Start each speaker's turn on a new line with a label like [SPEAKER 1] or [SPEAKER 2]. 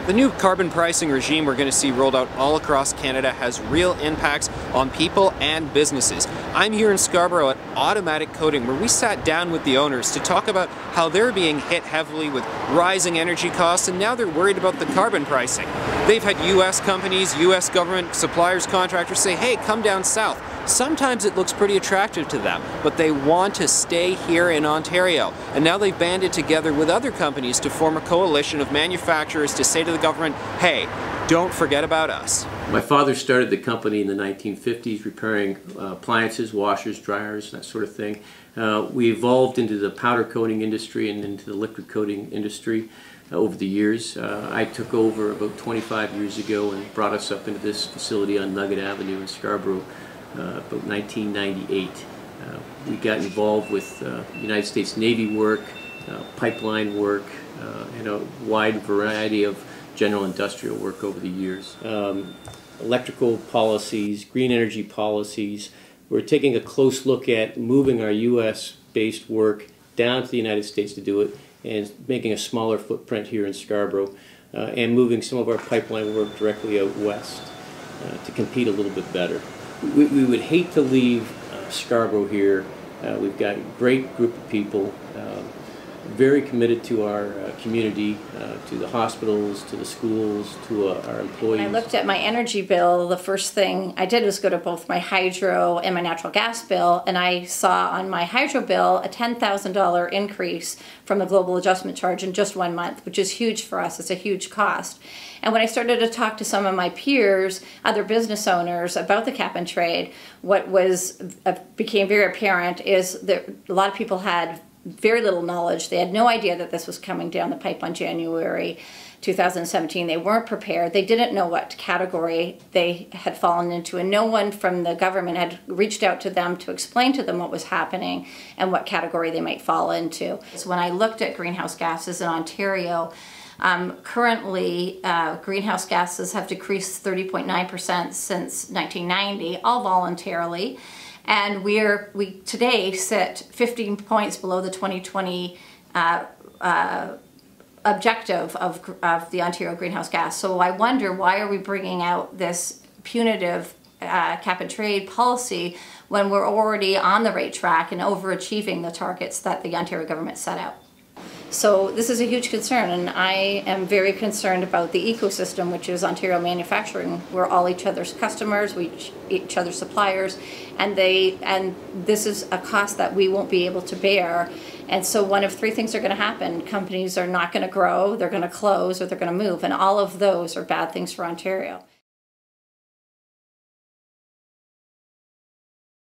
[SPEAKER 1] The new carbon pricing regime we're going to see rolled out all across Canada has real impacts on people and businesses. I'm here in Scarborough at Automatic Coating, where we sat down with the owners to talk about how they're being hit heavily with rising energy costs, and now they're worried about the carbon pricing. They've had US companies, US government, suppliers, contractors say, hey, come down south. Sometimes it looks pretty attractive to them, but they want to stay here in Ontario. And now they've banded together with other companies to form a coalition of manufacturers to say to the government, hey, don't forget about us.
[SPEAKER 2] My father started the company in the 1950s repairing appliances, washers, dryers, that sort of thing. We evolved into the powder coating industry and into the liquid coating industry over the years. I took over about 25 years ago and brought us up into this facility on Nugget Avenue in Scarborough about 1998. We got involved with United States Navy work, pipeline work, and a wide variety of general industrial work over the years. Electrical policies, green energy policies. We're taking a close look at moving our US-based work down to the United States to do it and making a smaller footprint here in Scarborough and moving some of our pipeline work directly out west to compete a little bit better. We would hate to leave Scarborough here. We've got a great group of people, very committed to our community, to the hospitals, to the schools, to our employees.
[SPEAKER 3] When I looked at my energy bill, the first thing I did was go to both my hydro and my natural gas bill, and I saw on my hydro bill a $10,000 increase from the global adjustment charge in just 1 month, which is huge for us. It's a huge cost. And when I started to talk to some of my peers, other business owners, about the cap and trade, what became very apparent is that a lot of people had very little knowledge. They had no idea that this was coming down the pipe on January 2017. They weren't prepared. They didn't know what category they had fallen into, and no one from the government had reached out to them to explain to them what was happening and what category they might fall into. So when I looked at greenhouse gases in Ontario, currently greenhouse gases have decreased 30.9% since 1990, all voluntarily. And we today sit 15 points below the 2020 objective of the Ontario greenhouse gas. So I wonder, why are we bringing out this punitive cap and trade policy when we're already on the right track and overachieving the targets that the Ontario government set out? So this is a huge concern, and I am very concerned about the ecosystem, which is Ontario manufacturing. We're all each other's customers, each other's suppliers, and this is a cost that we won't be able to bear. And so one of three things are going to happen. Companies are not going to grow, they're going to close, or they're going to move, and all of those are bad things for Ontario.